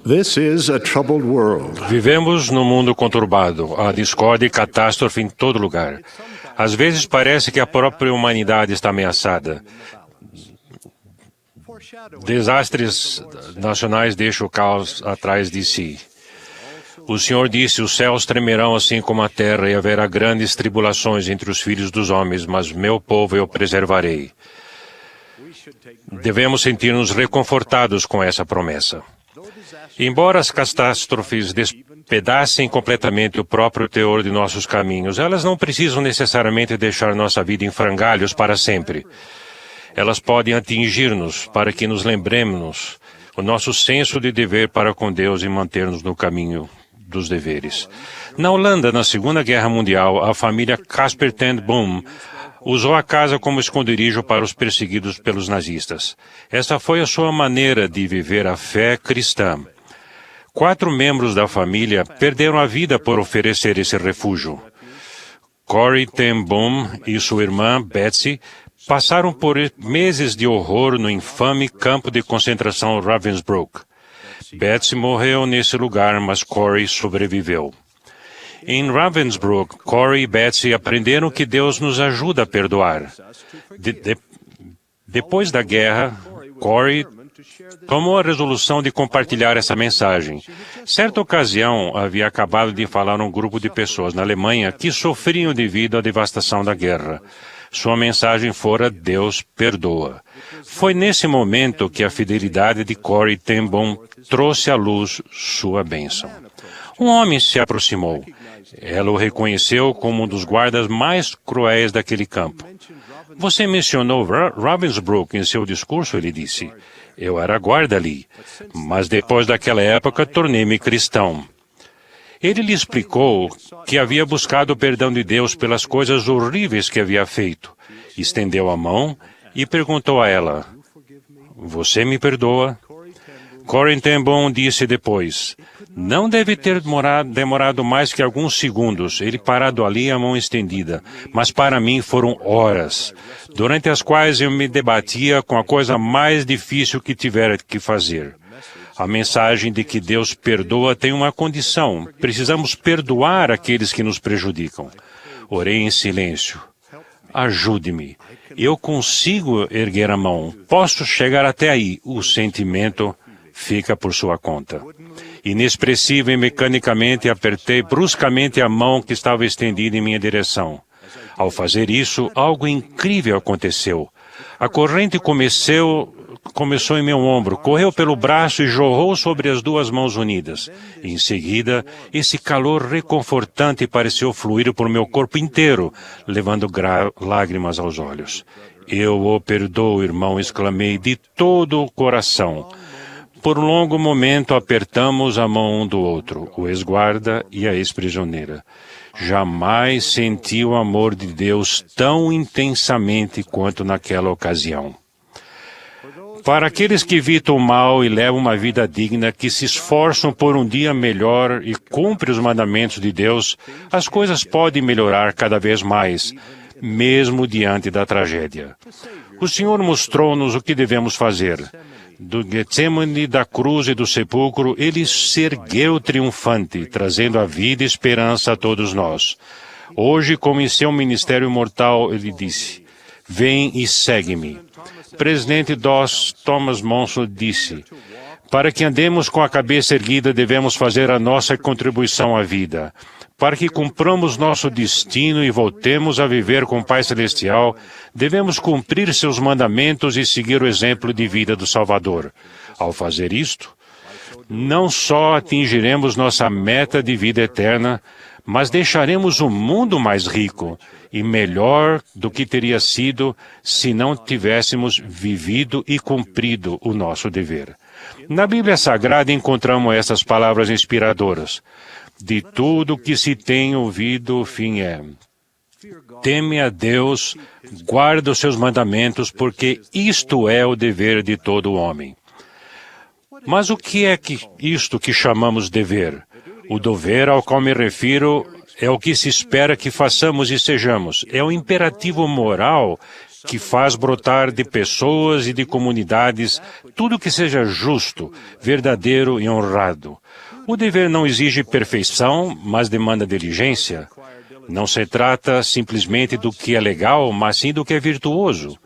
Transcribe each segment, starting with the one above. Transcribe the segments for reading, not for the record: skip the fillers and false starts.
This is a troubled world. Vivemos num mundo conturbado, há discórdia e catástrofe em todo lugar. Às vezes parece que a própria humanidade está ameaçada. Desastres nacionais deixam o caos atrás de si. O Senhor disse, os céus tremerão assim como a terra e haverá grandes tribulações entre os filhos dos homens, mas meu povo eu preservarei. Devemos sentir-nos reconfortados com essa promessa. Embora as catástrofes despedacem completamente o próprio teor de nossos caminhos, elas não precisam necessariamente deixar nossa vida em frangalhos para sempre. Elas podem atingir-nos para que nos lembremos o nosso senso de dever para com Deus e manter-nos no caminho dos deveres. Na Holanda, na Segunda Guerra Mundial, a família Casper ten Boom usou a casa como esconderijo para os perseguidos pelos nazistas. Essa foi a sua maneira de viver a fé cristã. 4 membros da família perderam a vida por oferecer esse refúgio. Corrie ten Boom e sua irmã, Betsy, passaram por meses de horror no infame campo de concentração Ravensbrück. Betsy morreu nesse lugar, mas Corrie sobreviveu. Em Ravensbrück, Corrie e Betsy aprenderam que Deus nos ajuda a perdoar. Depois da guerra, Corrie tomou a resolução de compartilhar essa mensagem. Certa ocasião, havia acabado de falar a um grupo de pessoas na Alemanha que sofriam devido à devastação da guerra. Sua mensagem fora Deus perdoa. Foi nesse momento que a fidelidade de Corrie ten Boom trouxe à luz sua bênção. Um homem se aproximou. Ela o reconheceu como um dos guardas mais cruéis daquele campo. Você mencionou Ravensbrück em seu discurso, ele disse. Eu era guarda ali, mas depois daquela época tornei-me cristão. Ele lhe explicou que havia buscado o perdão de Deus pelas coisas horríveis que havia feito. Estendeu a mão e perguntou a ela, você me perdoa? Corrie ten Boom disse depois, não deve ter demorado mais que alguns segundos, ele parado ali a mão estendida, mas para mim foram horas, durante as quais eu me debatia com a coisa mais difícil que tivera que fazer. A mensagem de que Deus perdoa tem uma condição. Precisamos perdoar aqueles que nos prejudicam. Orei em silêncio. Ajude-me. Eu consigo erguer a mão. Posso chegar até aí. O sentimento fica por sua conta. Inexpressivo e mecanicamente apertei bruscamente a mão que estava estendida em minha direção. Ao fazer isso, algo incrível aconteceu. A corrente começou em meu ombro, correu pelo braço e jorrou sobre as 2 mãos unidas. Em seguida, esse calor reconfortante pareceu fluir por meu corpo inteiro, levando lágrimas aos olhos. Eu o perdoo, irmão, exclamei de todo o coração. Por um longo momento apertamos a mão um do outro, o ex-guarda e a ex-prisioneira. Jamais senti o amor de Deus tão intensamente quanto naquela ocasião. Para aqueles que evitam o mal e levam uma vida digna, que se esforçam por um dia melhor e cumprem os mandamentos de Deus, as coisas podem melhorar cada vez mais, mesmo diante da tragédia. O Senhor mostrou-nos o que devemos fazer. Do Getsemane, da cruz e do sepulcro, ele se ergueu triunfante, trazendo a vida e esperança a todos nós. Hoje, como em seu ministério mortal, ele disse, vem e segue-me. Presidente Thomas Monson disse, para que andemos com a cabeça erguida, devemos fazer a nossa contribuição à vida. Para que cumpramos nosso destino e voltemos a viver com o Pai Celestial, devemos cumprir seus mandamentos e seguir o exemplo de vida do Salvador. Ao fazer isto, não só atingiremos nossa meta de vida eterna, mas deixaremos o mundo mais rico e melhor do que teria sido se não tivéssemos vivido e cumprido o nosso dever. Na Bíblia Sagrada encontramos essas palavras inspiradoras. De tudo que se tem ouvido, o fim é: teme a Deus, guarda os seus mandamentos, porque isto é o dever de todo homem. Mas o que é isto que chamamos dever? O dever ao qual me refiro é o que se espera que façamos e sejamos. É o imperativo moral que faz brotar de pessoas e de comunidades tudo que seja justo, verdadeiro e honrado. O dever não exige perfeição, mas demanda diligência. Não se trata simplesmente do que é legal, mas sim do que é virtuoso.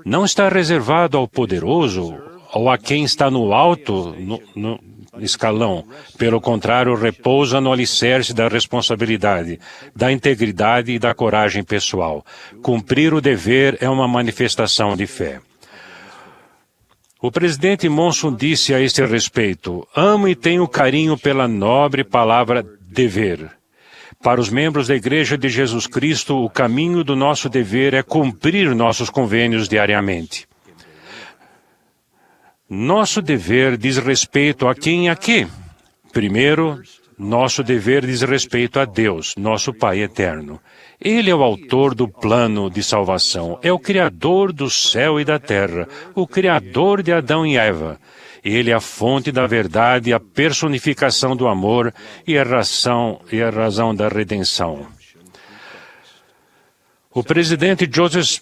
Não está reservado ao poderoso ou a quem está no alto no escalão. Pelo contrário, repousa no alicerce da responsabilidade, da integridade e da coragem pessoal. Cumprir o dever é uma manifestação de fé. O presidente Monson disse a este respeito: amo e tenho carinho pela nobre palavra dever. Para os membros da Igreja de Jesus Cristo, o caminho do nosso dever é cumprir nossos convênios diariamente. Nosso dever diz respeito a quem e a quê? Primeiro, nosso dever diz respeito a Deus, nosso Pai eterno. Ele é o autor do plano de salvação, é o Criador do céu e da terra, o Criador de Adão e Eva. Ele é a fonte da verdade, a personificação do amor e a razão da redenção. O presidente Joseph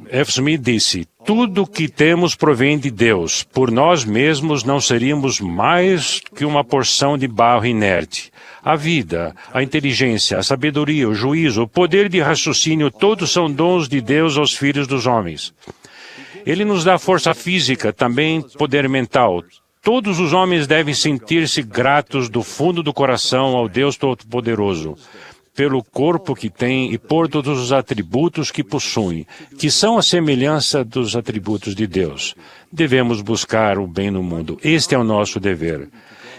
F. Smith disse: tudo o que temos provém de Deus. Por nós mesmos não seríamos mais que uma porção de barro inerte. A vida, a inteligência, a sabedoria, o juízo, o poder de raciocínio, todos são dons de Deus aos filhos dos homens. Ele nos dá força física, também poder mental. Todos os homens devem sentir-se gratos do fundo do coração ao Deus Todo-Poderoso, pelo corpo que tem e por todos os atributos que possuem, que são a semelhança dos atributos de Deus. Devemos buscar o bem no mundo. Este é o nosso dever.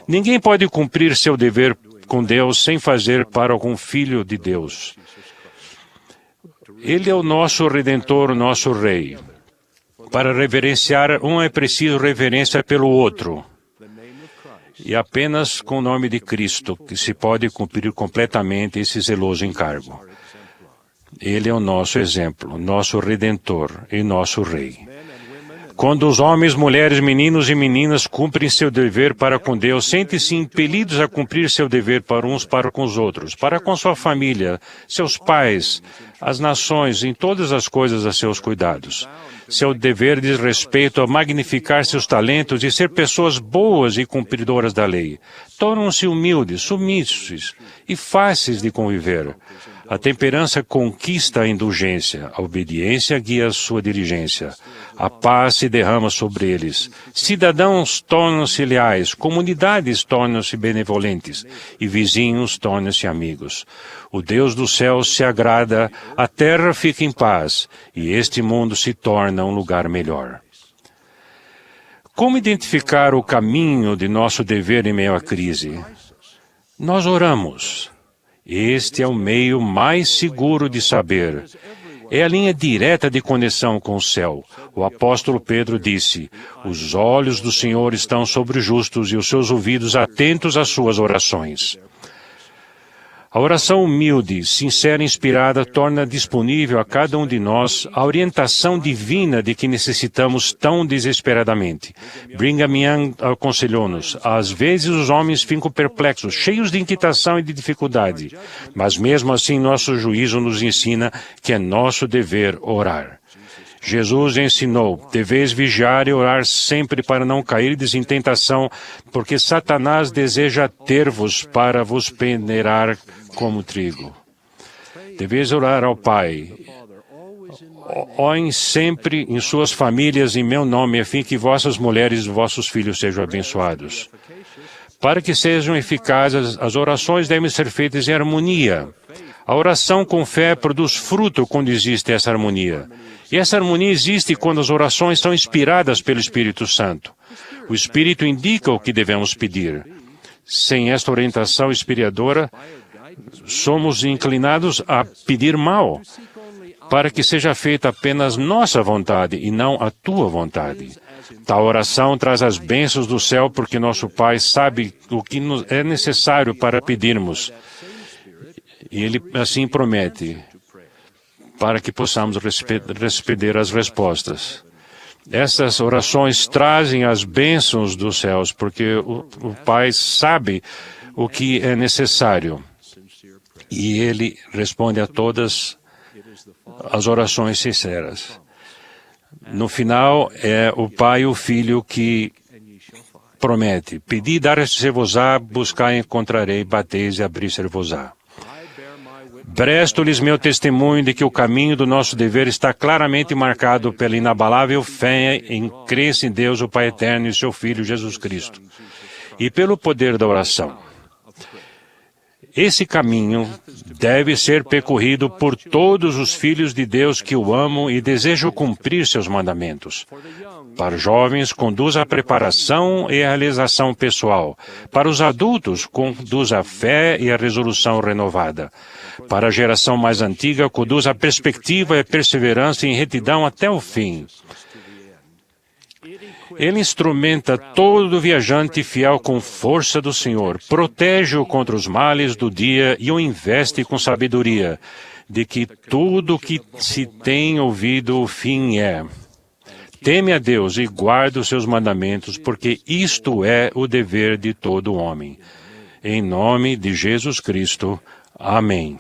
Ninguém pode cumprir seu dever com Deus sem fazer para algum filho de Deus. Ele é o nosso Redentor, o nosso Rei. Para reverenciar um é preciso reverência pelo outro. E apenas com o nome de Cristo que se pode cumprir completamente esse zeloso encargo. Ele é o nosso exemplo, nosso Redentor e nosso Rei. Quando os homens, mulheres, meninos e meninas cumprem seu dever para com Deus, sentem-se impelidos a cumprir seu dever para uns para com os outros, para com sua família, seus pais, as nações, em todas as coisas a seus cuidados. Seu dever diz respeito a magnificar seus talentos e ser pessoas boas e cumpridoras da lei. Tornam-se humildes, submissos e fáceis de conviver. A temperança conquista a indulgência, a obediência guia a sua diligência. A paz se derrama sobre eles. Cidadãos tornam-se leais, comunidades tornam-se benevolentes e vizinhos tornam-se amigos. O Deus do céu se agrada, a terra fica em paz e este mundo se torna um lugar melhor. Como identificar o caminho de nosso dever em meio à crise? Nós oramos. Este é o meio mais seguro de saber. É a linha direta de conexão com o céu. O apóstolo Pedro disse: os olhos do Senhor estão sobre os justos e os seus ouvidos atentos às suas orações. A oração humilde, sincera e inspirada torna disponível a cada um de nós a orientação divina de que necessitamos tão desesperadamente. Brigham Young aconselhou-nos: às vezes os homens ficam perplexos, cheios de inquietação e de dificuldade, mas mesmo assim nosso juízo nos ensina que é nosso dever orar. Jesus ensinou: deveis vigiar e orar sempre para não cairdes em tentação, porque Satanás deseja ter-vos para vos peneirar como trigo. Deveis orar ao Pai. Orem sempre em suas famílias em meu nome, a fim que vossas mulheres e vossos filhos sejam abençoados. Para que sejam eficazes, as orações devem ser feitas em harmonia. A oração com fé produz fruto quando existe essa harmonia. E essa harmonia existe quando as orações são inspiradas pelo Espírito Santo. O Espírito indica o que devemos pedir. Sem esta orientação inspiradora, somos inclinados a pedir mal, para que seja feita apenas nossa vontade e não a tua vontade. Tal oração traz as bênçãos do céu, porque nosso Pai sabe o que é necessário para pedirmos. E Ele assim promete, para que possamos receber as respostas. Essas orações trazem as bênçãos dos céus, porque o Pai sabe o que é necessário. E Ele responde a todas as orações sinceras. No final, é o Pai e o Filho que promete: pedi, dar-se-vos-á, buscar, encontrarei, bateis e abrir-se-vos-á. Presto-lhes meu testemunho de que o caminho do nosso dever está claramente marcado pela inabalável fé em crer-se em Deus, o Pai Eterno, e seu Filho, Jesus Cristo, e pelo poder da oração. Esse caminho deve ser percorrido por todos os filhos de Deus que o amam e desejam cumprir seus mandamentos. Para os jovens, conduz à preparação e à realização pessoal. Para os adultos, conduz à fé e à resolução renovada. Para a geração mais antiga, conduz à perspectiva e à perseverança em retidão até o fim. Ele instrumenta todo viajante fiel com força do Senhor, protege-o contra os males do dia e o investe com sabedoria, de que tudo que se tem ouvido o fim é: teme a Deus e guarda os seus mandamentos, porque isto é o dever de todo homem. Em nome de Jesus Cristo. Amém.